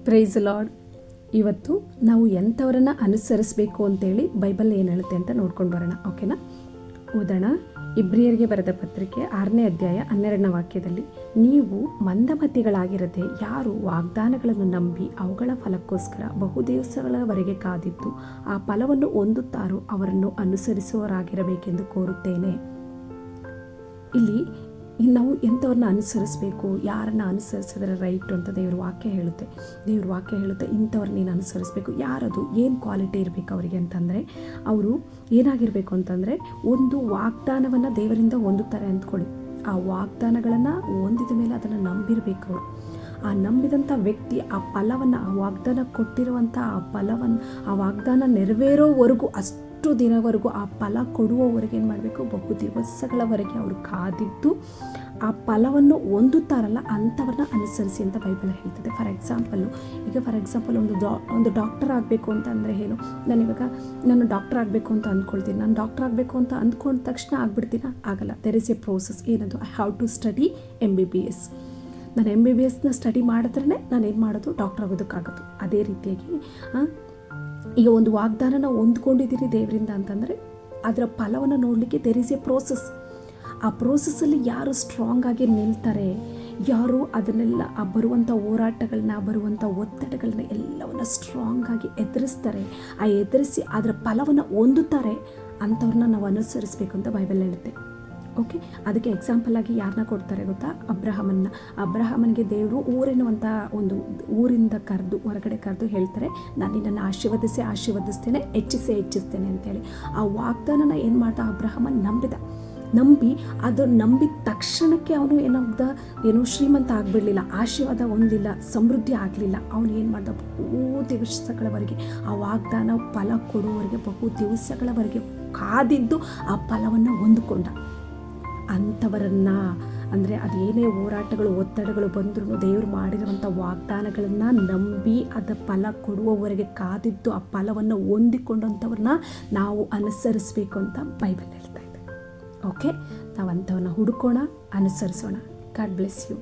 Price lord. ಇವತ್ತು ನಾವು ಎಂಥವರನ್ನು ಅನುಸರಿಸಬೇಕು ಅಂತೇಳಿ ಬೈಬಲ್ ಏನು ಹೇಳುತ್ತೆ ಅಂತ ನೋಡ್ಕೊಂಡು ಬರೋಣ. ಓಕೆನಾ? ಓದೋಣ. ಇಬ್ರಿಯರಿಗೆ ಬರೆದ ಪತ್ರಿಕೆ 6ನೇ ಅಧ್ಯಾಯ 12ನೇ ವಾಕ್ಯದಲ್ಲಿ, ನೀವು ಮಂದಮತಿಗಳಾಗಿರದೆ ಯಾರು ವಾಗ್ದಾನಗಳನ್ನು ನಂಬಿ ಅವುಗಳ ಫಲಕ್ಕೋಸ್ಕರ ಬಹುದಿವಸಗಳವರೆಗೆ ಕಾದಿದ್ದು ಆ ಫಲವನ್ನು ಹೊಂದುತ್ತಾರೋ ಅವರನ್ನು ಅನುಸರಿಸುವವರಾಗಿರಬೇಕೆಂದು ಕೋರುತ್ತೇನೆ. ಇಲ್ಲಿ ನಾವು ಎಂಥವ್ರನ್ನ ಅನುಸರಿಸಬೇಕು, ಯಾರನ್ನು ಅನುಸರಿಸಿದ್ರೆ ರೈಟು ಅಂತ ದೇವ್ರ ವಾಕ್ಯ ಹೇಳುತ್ತೆ. ಇಂಥವ್ರನ್ನ ನೀನು ಅನುಸರಿಸಬೇಕು. ಯಾರದು, ಏನು ಕ್ವಾಲಿಟಿ ಇರಬೇಕು ಅವರಿಗೆ ಅಂತಂದರೆ, ಅವರು ಏನಾಗಿರಬೇಕು ಅಂತಂದರೆ, ಒಂದು ವಾಗ್ದಾನವನ್ನು ದೇವರಿಂದ ಹೊಂದುತ್ತಾರೆ ಅಂದ್ಕೊಳ್ಳಿ. ಆ ವಾಗ್ದಾನಗಳನ್ನು ಹೊಂದಿದ ಮೇಲೆ ಅದನ್ನು ನಂಬಿರಬೇಕು ಅವರು. ಆ ನಂಬಿದಂಥ ವ್ಯಕ್ತಿ ಆ ಫಲವನ್ನು, ಆ ವಾಗ್ದಾನ ಕೊಟ್ಟಿರುವಂಥ ಆ ಫಲವನ್ನು, ಆ ವಾಗ್ದಾನ ನೆರವೇರೋವರೆಗೂ, ಅಷ್ಟು ದಿನವರೆಗೂ ಆ ಫಲ ಕೊಡುವವರೆಗೆ ಏನು ಮಾಡಬೇಕು, ಬಹು ದಿವಸಗಳವರೆಗೆ ಅವರು ಕಾದಿದ್ದು ಆ ಫಲವನ್ನು ಹೊಂದುತ್ತಾರಲ್ಲ ಅಂಥವ್ರನ್ನ ಅನುಸರಿಸಿ ಅಂತ ಬೈಬಲ್ ಹೇಳ್ತದೆ. ಫಾರ್ ಎಕ್ಸಾಂಪಲ್ ಒಂದು ಡಾಕ್ಟರ್ ಆಗಬೇಕು ಅಂತ ಅಂದರೆ ಏನು, ನಾನು ಡಾಕ್ಟರ್ ಆಗಬೇಕು ಅಂತ ಅಂದ್ಕೊಳ್ತೀನಿ. ನಾನು ಡಾಕ್ಟರ್ ಆಗಬೇಕು ಅಂತ ಅಂದ್ಕೊಂಡ ತಕ್ಷಣ ಆಗ್ಬಿಡ್ತೀನ? ಆಗಲ್ಲ. There is a process. ಏನದು? I have to study MBBS. ನಾನು MBBSನ ಸ್ಟಡಿ ಮಾಡಿದ್ರೇ ನಾನು ಏನು ಮಾಡೋದು, ಡಾಕ್ಟರ್ ಆಗೋದಕ್ಕಾಗೋದು. ಅದೇ ರೀತಿಯಾಗಿ ಈಗ ಒಂದು ವಾಗ್ದಾನನ ಹೊಂದ್ಕೊಂಡಿದ್ದೀರಿ ದೇವರಿಂದ ಅಂತಂದರೆ ಅದರ ಫಲವನ್ನು ನೋಡಲಿಕ್ಕೆ ದೆರ್ ಇಸ್ ಎ ಪ್ರೋಸೆಸ್. ಆ ಪ್ರೋಸೆಸ್ಸಲ್ಲಿ ಯಾರು ಸ್ಟ್ರಾಂಗ್ ಆಗಿ ನಿಲ್ತಾರೆ, ಯಾರು ಅದನ್ನೆಲ್ಲ ಆ ಬರುವಂಥ ಹೋರಾಟಗಳನ್ನ, ಬರುವಂಥ ಒತ್ತಡಗಳನ್ನ ಎಲ್ಲವನ್ನು ಸ್ಟ್ರಾಂಗ್ ಆಗಿ ಎದುರಿಸ್ತಾರೆ, ಆ ಎದುರಿಸಿ ಅದರ ಫಲವನ್ನು ಹೊಂದುತ್ತಾರೆ, ಅಂಥವ್ರನ್ನ ನಾವು ಅನುಸರಿಸಬೇಕು ಅಂತ ಬೈಬಲ್ ಹೇಳುತ್ತೆ. ಓಕೆ, ಅದಕ್ಕೆ ಎಕ್ಸಾಂಪಲ್ ಆಗಿ ಯಾರನ್ನ ಕೊಡ್ತಾರೆ ಗೊತ್ತಾ? ಅಬ್ರಹಾಮನಿಗೆ ದೇವರು ಒಂದು ಊರಿಂದ ಹೊರಗಡೆ ಕರೆದು ಹೇಳ್ತಾರೆ, ನಾನು ನಿನ್ನನ್ನು ಆಶೀರ್ವದಿಸ್ತೇನೆ, ಹೆಚ್ಚಿಸ್ತೇನೆ ಅಂತೇಳಿ. ಆ ವಾಗ್ದಾನನ ಏನು ಮಾಡ್ದ ಅಬ್ರಹಾಮನ್? ನಂಬಿದ ತಕ್ಷಣಕ್ಕೆ ಅವನು ಶ್ರೀಮಂತ ಆಗಿಬಿಡಲಿಲ್ಲ, ಆಶೀರ್ವಾದ ಹೊಂದಲಿಲ್ಲ, ಸಮೃದ್ಧಿ ಆಗಲಿಲ್ಲ. ಅವನು ಏನು ಮಾಡ್ದ? ಬಹು ದಿವಸಗಳವರೆಗೆ ಆ ವಾಗ್ದಾನ ಫಲ ಕೊಡುವವರೆಗೆ ಬಹು ದಿವಸಗಳವರೆಗೆ ಕಾದಿದ್ದು ಆ ಫಲವನ್ನು ಹೊಂದಿಕೊಂಡ. ಅಂಥವರನ್ನು ಅಂದರೆ ಅದೇನೇ ಹೋರಾಟಗಳು, ಒತ್ತಡಗಳು ಬಂದರೂ ದೇವರು ಮಾಡಿರುವಂಥ ವಾಗ್ದಾನಗಳನ್ನು ನಂಬಿ ಅದ ಫಲ ಕೊಡುವವರೆಗೆ ಕಾದಿದ್ದು ಆ ಫಲವನ್ನು ಹೊಂದಿಕೊಂಡಂಥವ್ರನ್ನ ನಾವು ಅನುಸರಿಸಬೇಕು ಅಂತ ಬೈಬಲ್ ಹೇಳ್ತಾ ಇದೆ. ಓಕೆ, ನಾವು ಅಂಥವನ್ನ ಹುಡುಕೋಣ, ಅನುಸರಿಸೋಣ. God bless you.